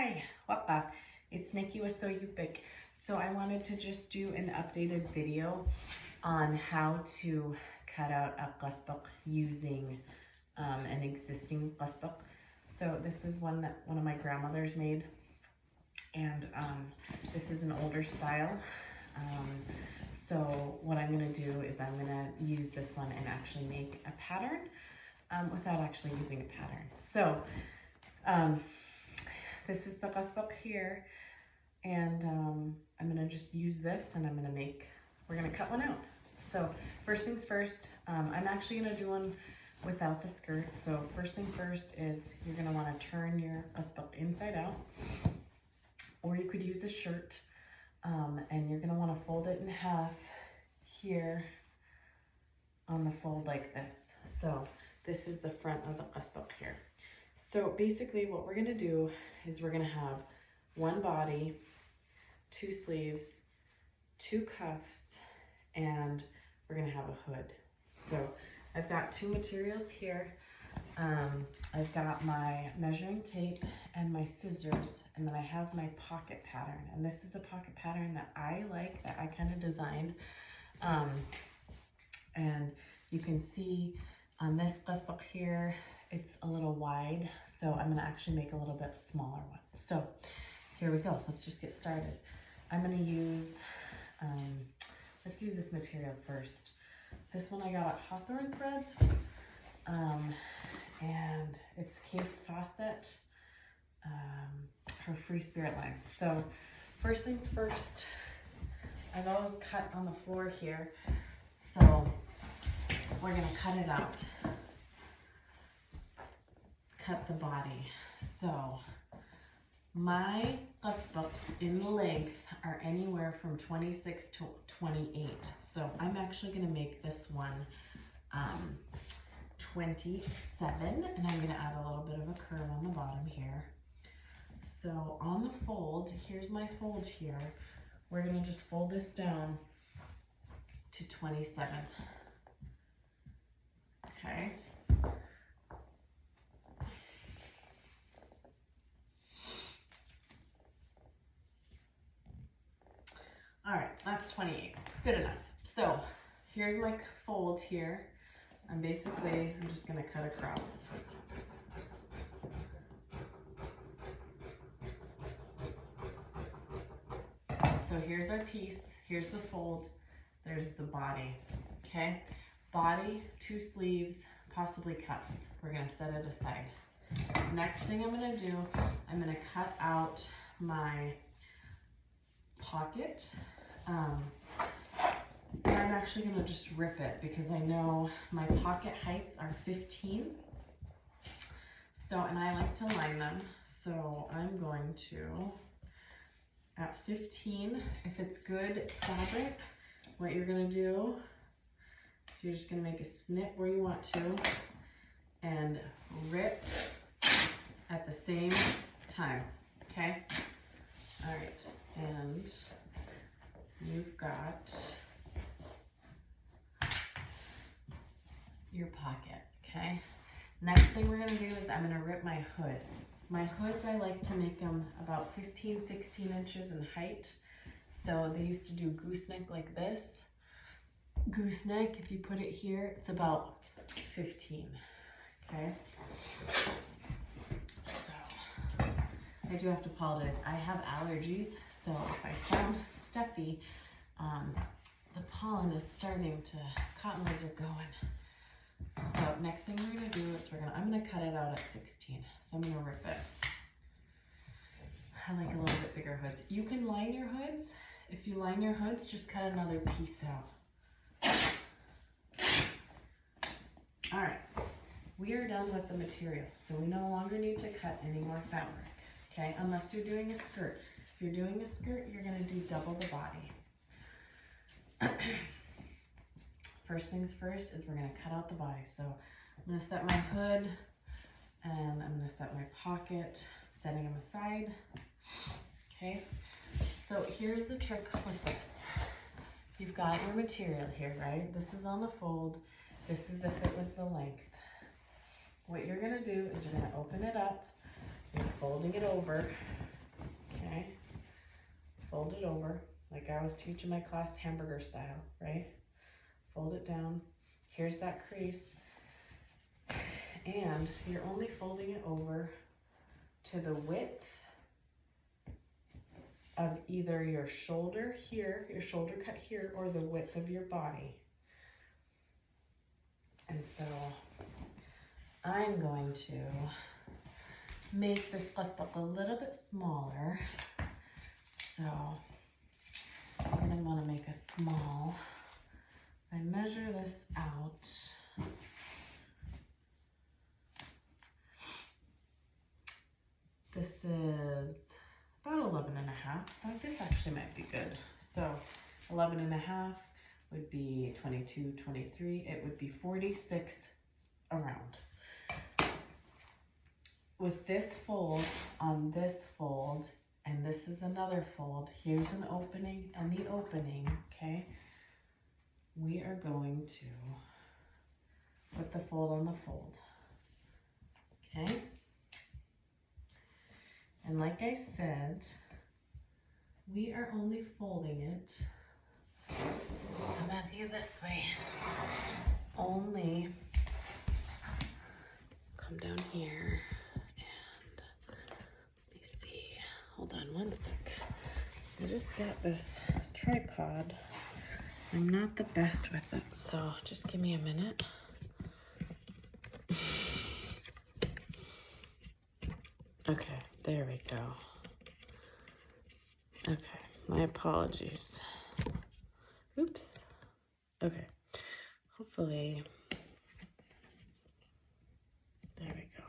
Hi, Waqaa. It's Nikki with qaspeq. So I wanted to just do an updated video on how to cut out a qaspeq using an existing qaspeq. So this is one that one of my grandmothers made, and this is an older style. So what I'm going to do is I'm going to use this one and actually make a pattern without actually using a pattern. So this is the qaspeq here, and I'm going to just use this and we're going to cut one out. So first things first, I'm actually going to do one without the skirt. So first thing first is you're going to want to turn your qaspeq inside out, or you could use a shirt, and you're going to want to fold it in half here on the fold like this. So this is the front of the qaspeq here. So basically what we're going to do is we're going to have one body, two sleeves, two cuffs, and we're going to have a hood. So I've got two materials here. I've got my measuring tape and my scissors, and then I have my pocket pattern. And this is a pocket pattern that I like, that I kind of designed. And you can see on this qaspeq here, it's a little wide, so I'm gonna actually make a little bit smaller one. So here we go, let's just get started. I'm gonna use, let's use this material first. This one I got at Hawthorne Threads, and it's Cape Fawcett, her Free Spirit line. So first things first, I've always cut on the floor here, so we're gonna cut it out. Cut the body. So my qaspeqs in length are anywhere from 26 to 28. So I'm actually going to make this one 27, and I'm going to add a little bit of a curve on the bottom here. So on the fold, here's my fold here. We're going to just fold this down to 27. Okay. All right, that's 28. It's good enough. So here's my fold here. I'm just gonna cut across. So here's our piece, here's the fold, there's the body, okay? Body, two sleeves, possibly cuffs. We're gonna set it aside. Next thing I'm gonna do, I'm gonna cut out my pocket. I'm actually going to just rip it because I know my pocket heights are 15. So, and I like to line them. So I'm going to, at 15, if it's good fabric, what you're going to do is you're just going to make a snip where you want to and rip at the same time. Okay? All right. And you've got your pocket, okay? Next thing we're gonna do is I'm gonna rip my hood. My hoods, I like to make them about 15, 16 inches in height. So they used to do gooseneck like this. Gooseneck, if you put it here, it's about 15, okay? So, I do have to apologize. I have allergies, so if I sound stuffy, the pollen is starting to, cottonwoods are going. So next thing we're gonna do is I'm gonna cut it out at 16. So I'm gonna rip it. I like a little bit bigger hoods. You can line your hoods. If you line your hoods, just cut another piece out. All right, we are done with the material. So we no longer need to cut any more fabric, okay? Unless you're doing a skirt. If you're doing a skirt, you're gonna do double the body. First things first is we're gonna cut out the body. So I'm gonna set my hood and I'm gonna set my pocket, setting them aside, okay? So here's the trick with this. You've got your material here, right? This is on the fold. This is if it was the length. What you're gonna do is you're gonna open it up, you're folding it over, fold it over, like I was teaching my class hamburger style, right? Fold it down. Here's that crease. And you're only folding it over to the width of either your shoulder here, your shoulder cut here, or the width of your body. And so I'm going to make this qaspeq a little bit smaller. So I'm going to want to make a small. I measure this out. This is about 11 and a half, so this actually might be good. So 11 and a half would be 22, 23. It would be 46 around. With this fold on this fold, and this is another fold, here's an opening and the opening, okay? We are going to put the fold on the fold, okay? And like I said, we are only folding it, come at you this way, only come down here and let me see, hold on one sec. I just got this tripod. I'm not the best with it, so just give me a minute. Okay, there we go. Okay, my apologies. Oops. Okay, hopefully, there we go.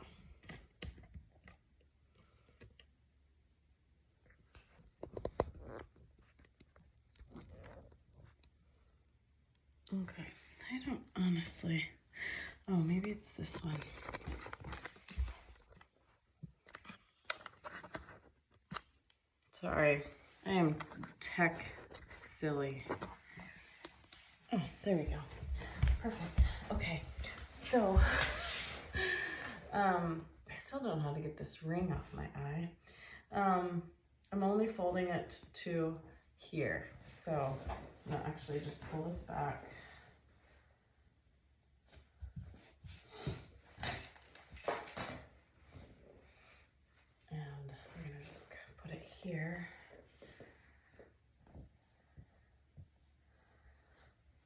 Okay, I don't honestly, oh, maybe it's this one. Sorry, I am tech silly. Oh, there we go. Perfect. Okay, so I still don't know how to get this ring off my eye. I'm only folding it to here, so I'm gonna actually just pull this back. Here.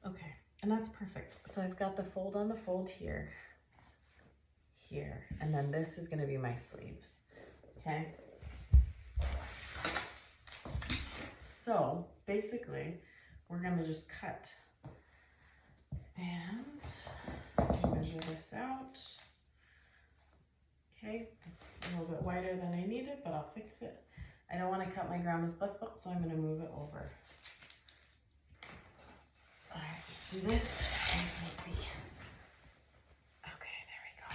Okay, and that's perfect. So I've got the fold on the fold here, here, and then this is going to be my sleeves, okay? So basically, we're going to just cut and measure this out. Okay, it's a little bit wider than I needed, but I'll fix it. I don't want to cut my grandma's qaspeq, so I'm going to move it over. All right, let's do this and let's see. Okay, there we go.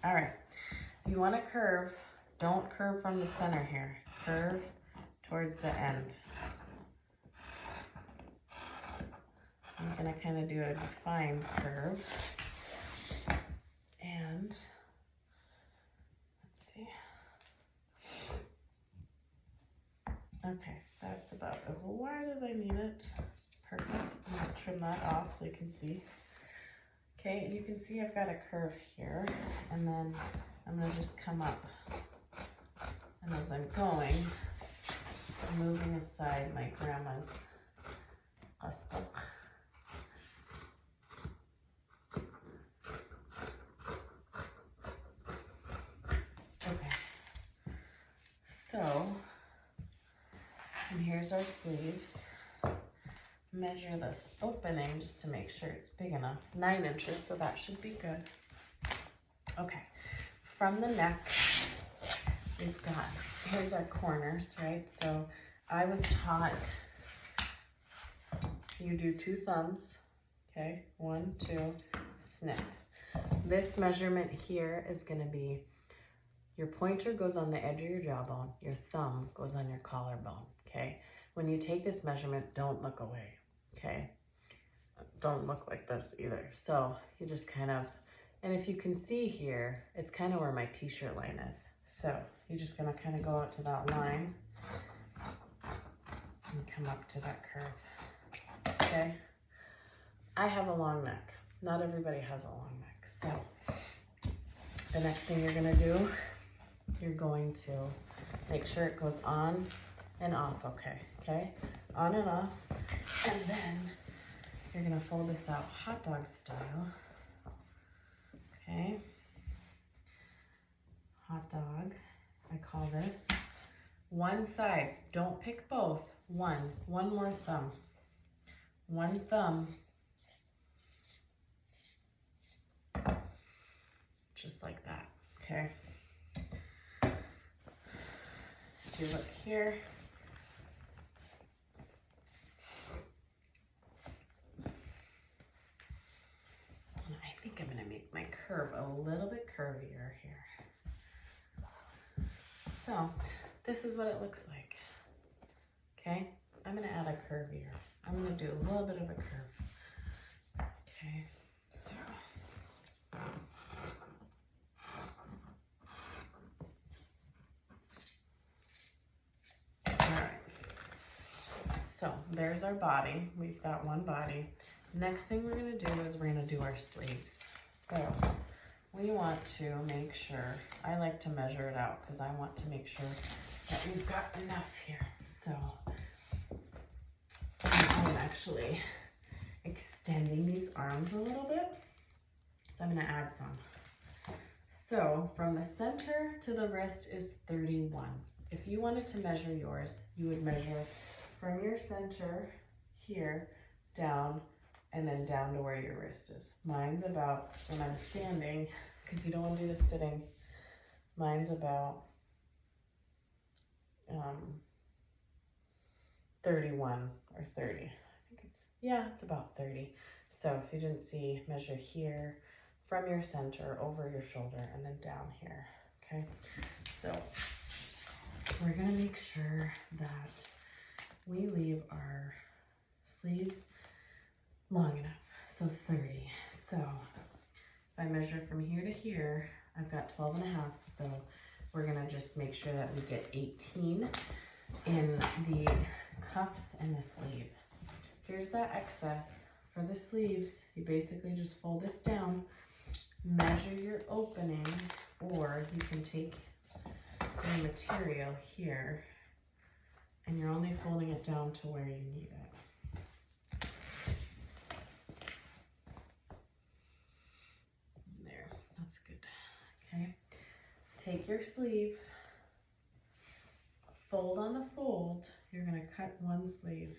All right, if you want to curve, don't curve from the center here. Curve towards the end. I'm going to kind of do a defined curve. And let's see. Okay, that's about as wide as I need it. Perfect. I'm gonna trim that off so you can see. Okay, and you can see I've got a curve here, and then I'm gonna just come up. And as I'm going, I'm moving aside my grandma's qaspeq. Okay, so, and here's our sleeves. Measure this opening just to make sure it's big enough. 9 inches, so that should be good. Okay, from the neck, we've got, here's our corners, right? So I was taught you do 2 thumbs, okay? 1, 2, snip. This measurement here is gonna be, your pointer goes on the edge of your jawbone, your thumb goes on your collarbone, okay? When you take this measurement, don't look away, okay? Don't look like this either. So you just kind of, and if you can see here, it's kind of where my t-shirt line is. So you're just gonna kind of go out to that line and come up to that curve, okay? I have a long neck. Not everybody has a long neck. So the next thing you're gonna do, you're going to make sure it goes on and off, okay? On and off, and then you're gonna fold this out hot dog style, okay? Hot dog, I call this. One side, don't pick both. One more thumb. One thumb. Just like that, okay? If you look here, I think I'm gonna make my curve a little bit curvier here. So this is what it looks like, okay? I'm gonna add a curve here. I'm gonna do a little bit of a curve, okay? So. So there's our body. We've got one body. Next thing we're gonna do is we're gonna do our sleeves. So we want to make sure, I like to measure it out because I want to make sure that we've got enough here. So I'm actually extending these arms a little bit. So I'm gonna add some. So from the center to the wrist is 31. If you wanted to measure yours, you would measure from your center here down and then down to where your wrist is. Mine's about, when I'm standing, because you don't want to do this sitting, mine's about 31 or 30. I think it's about 30. So if you didn't see, measure here from your center over your shoulder and then down here, okay? So we're gonna make sure that we leave our sleeves long enough, so 30. So if I measure from here to here, I've got 12 and a half, so we're gonna just make sure that we get 18 in the cuffs and the sleeve. Here's that excess. For the sleeves, you basically just fold this down, measure your opening, or you can take your material here and you're only folding it down to where you need it. There, that's good, okay? Take your sleeve, fold on the fold, you're gonna cut one sleeve.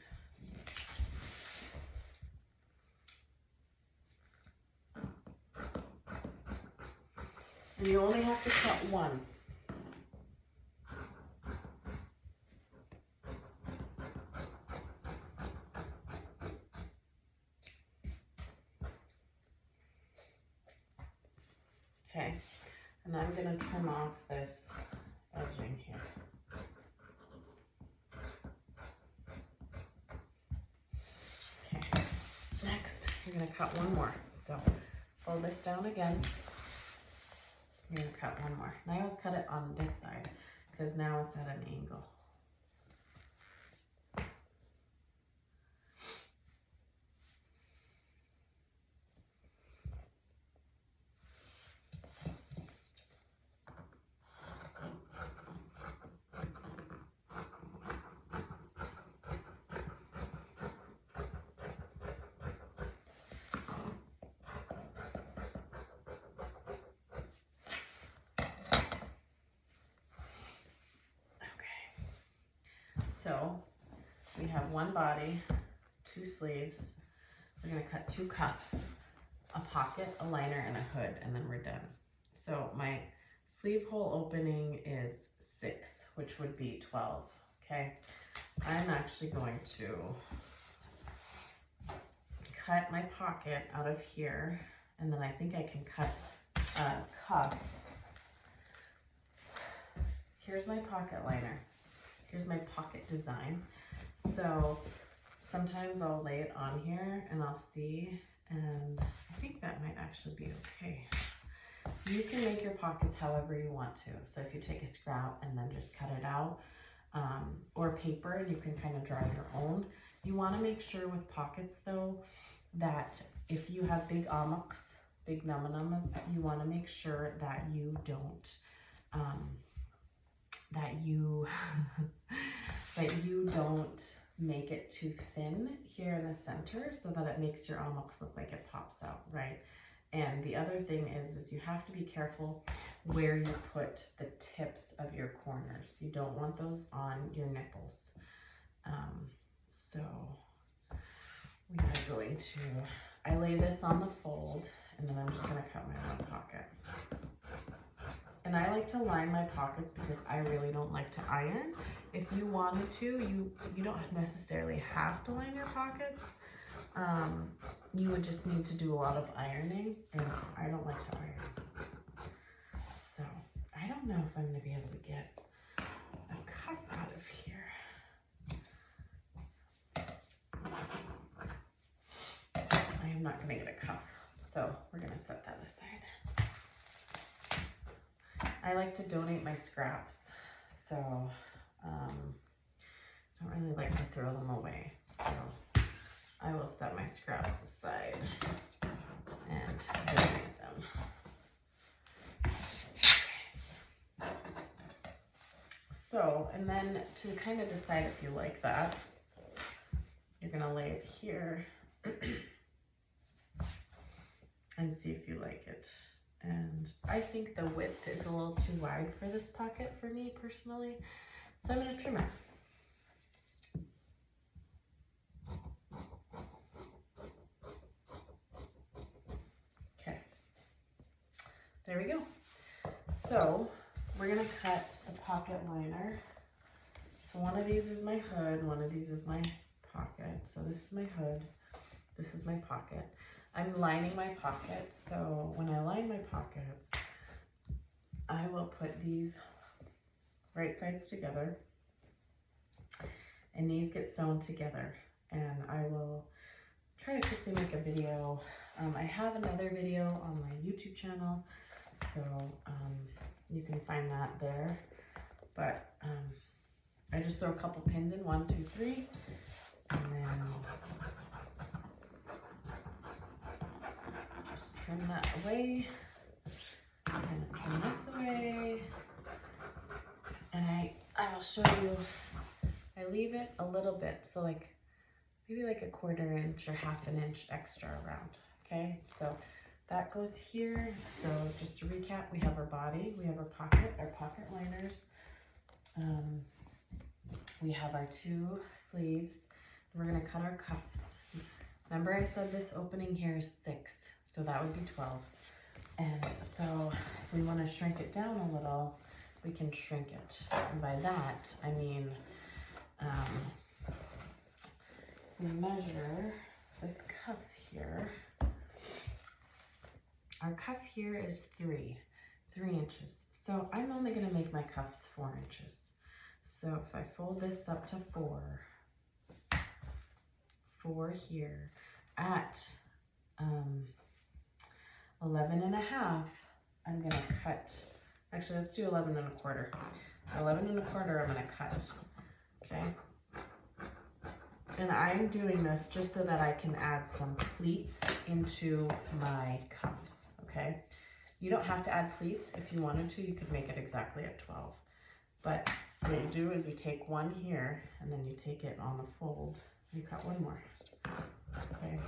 And you only have to cut one. Okay, and I'm gonna trim off this edging here. Okay, next you're gonna cut one more. So fold this down again. You're gonna cut one more. And I always cut it on this side because now it's at an angle. So we have one body, two sleeves. We're gonna cut two cuffs, a pocket, a liner, and a hood, and then we're done. So my sleeve hole opening is 6, which would be 12, okay? I'm actually going to cut my pocket out of here, and then I think I can cut a cuff. Here's my pocket liner. Here's my pocket design. So sometimes I'll lay it on here and I'll see, and I think that might actually be okay. You can make your pockets however you want to. So if you take a scrap and then just cut it out, or paper, and you can kind of draw your own. You want to make sure with pockets though that if you have big amaks, big num-nums, you want to make sure that you don't that you don't make it too thin here in the center so that it makes your amaks look like it pops out, right? And the other thing is you have to be careful where you put the tips of your corners. You don't want those on your nipples. So we are going to, I lay this on the fold, and then I'm just gonna cut my own pocket. And I like to line my pockets because I really don't like to iron. If you wanted to, you don't necessarily have to line your pockets. You would just need to do a lot of ironing, and I don't like to iron. So I don't know if I'm gonna be able to get a cuff out of here. I am not gonna get a cuff, so we're gonna set that aside. I like to donate my scraps, so I don't really like to throw them away. So I will set my scraps aside and donate them. Okay. So, and then to kind of decide if you like that, you're gonna lay it here and see if you like it. And I think the width is a little too wide for this pocket for me personally, so I'm gonna trim it. Okay, there we go. So we're gonna cut a pocket liner. So one of these is my hood, one of these is my pocket. So this is my hood, this is my pocket. I'm lining my pockets, so when I line my pockets, I will put these right sides together, and these get sewn together, and I will try to quickly make a video. I have another video on my YouTube channel, so you can find that there, but I just throw a couple pins in, 1, 2, 3, and then trim that away, and trim this away, and I will show you, I leave it a little bit, so like maybe like a 1/4 inch or 1/2 inch extra around, okay? So that goes here. So just to recap, we have our body, we have our pocket liners, we have our 2 sleeves, we're gonna cut our cuffs. Remember I said this opening here is 6. So that would be 12. And so if we want to shrink it down a little, we can shrink it. And by that, I mean, we measure this cuff here. Our cuff here is 3 inches. So I'm only going to make my cuffs 4 inches. So if I fold this up to 4 here at 11 and a half, I'm gonna cut, actually let's do 11 and a 1/4. 11 and a 1/4 I'm gonna cut, okay? And I'm doing this just so that I can add some pleats into my cuffs, okay? You don't have to add pleats. If you wanted to, you could make it exactly at 12. But what you do is you take one here, and then you take it on the fold, you cut one more, okay?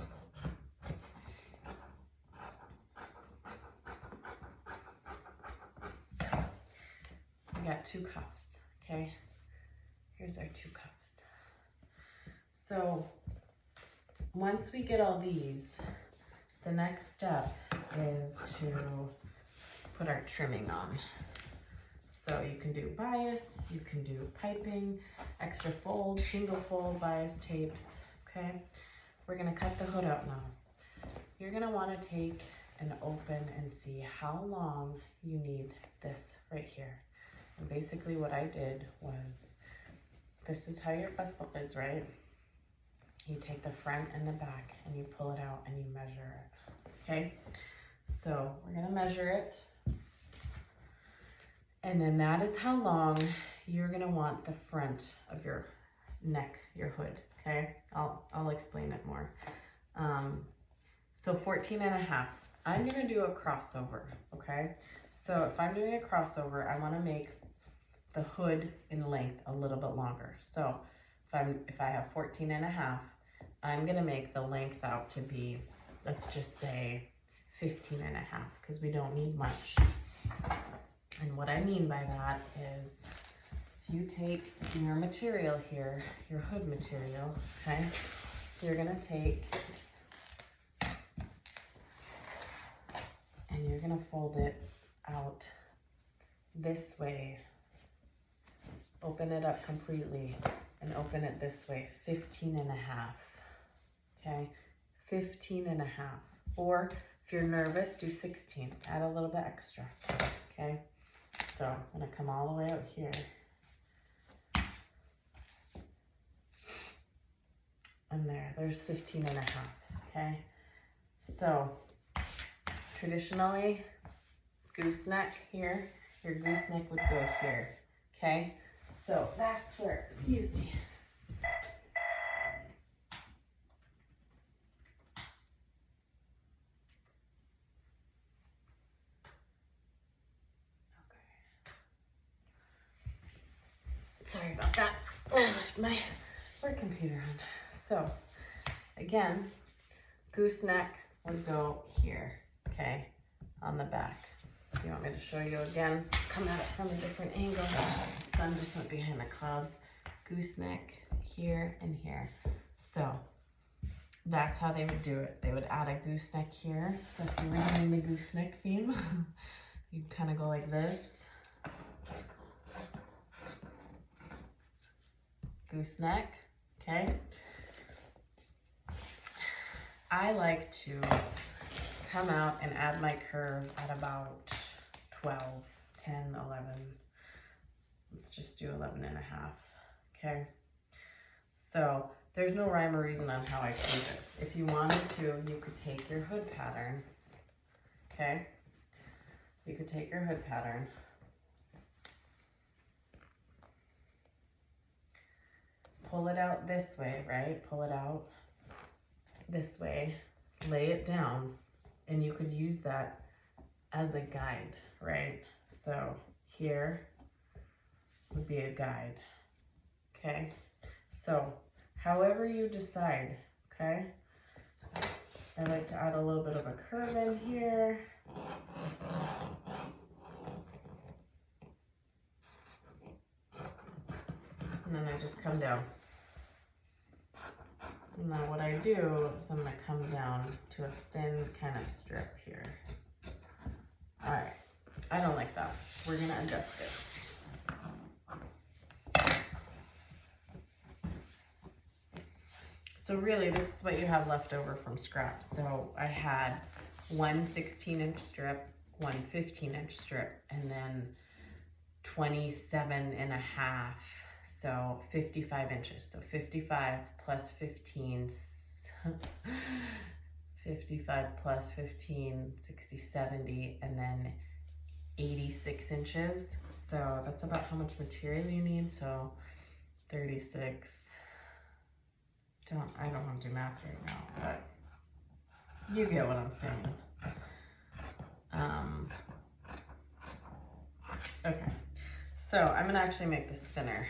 We got 2 cuffs, okay? Here's our 2 cuffs. So once we get all these, the next step is to put our trimming on. So you can do bias, you can do piping, extra fold, single fold, bias tapes, okay? We're gonna cut the hood out now. You're gonna wanna take and open and see how long you need this right here. And basically what I did was, this is how your qaspeq is, right? You take the front and the back and you pull it out and you measure it, okay? So we're gonna measure it. And then that is how long you're gonna want the front of your neck, your hood, okay? I'll explain it more. So 14.5, I'm gonna do a crossover, okay? So if I'm doing a crossover, I wanna make the hood in length a little bit longer. So if I have 14.5, I'm gonna make the length out to be, let's just say 15.5, because we don't need much. And what I mean by that is, if you take your material here, your hood material, okay, you're gonna take and you're gonna fold it out this way, open it up completely, and open it this way, 15.5, okay, 15.5. Or if you're nervous, do 16, add a little bit extra, okay? So I'm gonna come all the way out here. And there's 15.5, okay? So traditionally, gooseneck here, your gooseneck would go here, okay? So that's where, excuse me. Sorry about that. I left my work computer on. So again, gooseneck would go here, okay, on the back. If you want me to show you again, come at it from a different angle. The sun just went behind the clouds. Gooseneck here and here. So that's how they would do it. They would add a gooseneck here. So if you were doing the gooseneck theme, you'd kind of go like this. Gooseneck, okay? I like to come out and add my curve at about 12, 10, 11. Let's just do 11.5, okay? So there's no rhyme or reason on how I choose it. If you wanted to, you could take your hood pattern, okay? You could take your hood pattern, pull it out this way, right? Pull it out this way, lay it down, and you could use that as a guide, right? So here would be a guide, okay? So however you decide, okay? I like to add a little bit of a curve in here. And then I just come down. And then what I do is I'm gonna come down to a thin kind of strip here. All right, I don't like that. We're gonna adjust it. So really, this is what you have left over from scraps. So I had one 16-inch strip, one 15-inch strip, and then 27.5. So 55 inches. So 55 plus 15, 55 plus 15, 60, 70, and then 86 inches. So that's about how much material you need. So 36. I don't want to do math right now, but you get what I'm saying. Okay, so I'm gonna actually make this thinner.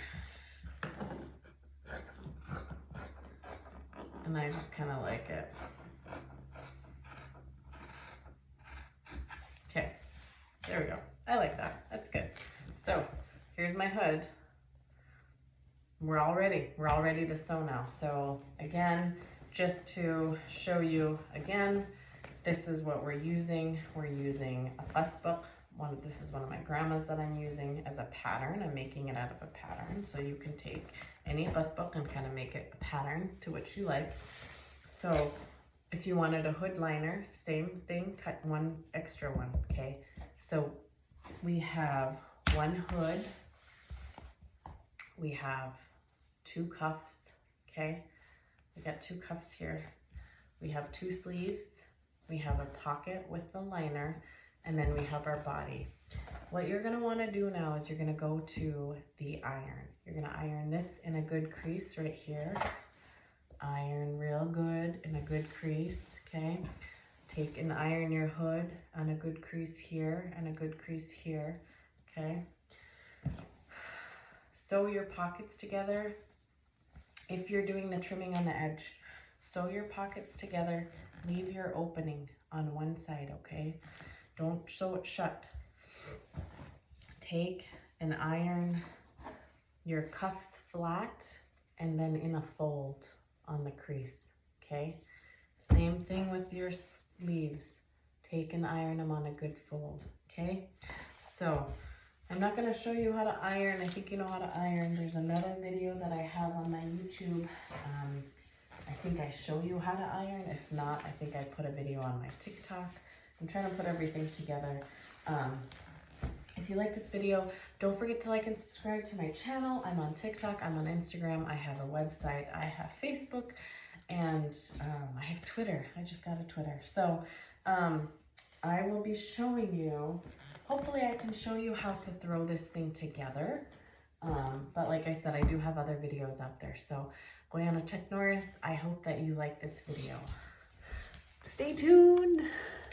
And I just kind of like it. Okay, there we go. I like that. That's good. So here's my hood. We're all ready to sew now. So again, just to show you again, this is what we're using. We're using a qaspeq. This is one of my grandma's that I'm using as a pattern. I'm making it out of a pattern. So you can take any qaspeq and kind of make it a pattern to what you like. So if you wanted a hood liner, same thing, cut one extra one, okay? So we have one hood, we have two cuffs, okay? We got two cuffs here. We have two sleeves, we have a pocket with the liner, and then we have our body. What you're gonna wanna do now is you're gonna go to the iron. You're gonna iron this in a good crease right here. Iron real good in a good crease, okay? Take and iron your hood on a good crease here and a good crease here, okay? Sew your pockets together. If you're doing the trimming on the edge, sew your pockets together. Leave your opening on one side, okay? Don't sew it shut. Take and iron your cuffs flat and then in a fold on the crease, okay? Same thing with your sleeves. Take and iron them on a good fold, okay? So I'm not gonna show you how to iron. I think you know how to iron. There's another video that I have on my YouTube. I think I show you how to iron. If not, I think I put a video on my TikTok. I'm trying to put everything together. If you like this video, don't forget to like and subscribe to my channel. I'm on TikTok, I'm on Instagram, I have a website, I have Facebook, and I have Twitter. I just got a Twitter. So I will be showing you, hopefully I can show you how to throw this thing together. But like I said, I do have other videos out there. So Quyana Norris, I hope that you like this video. Stay tuned.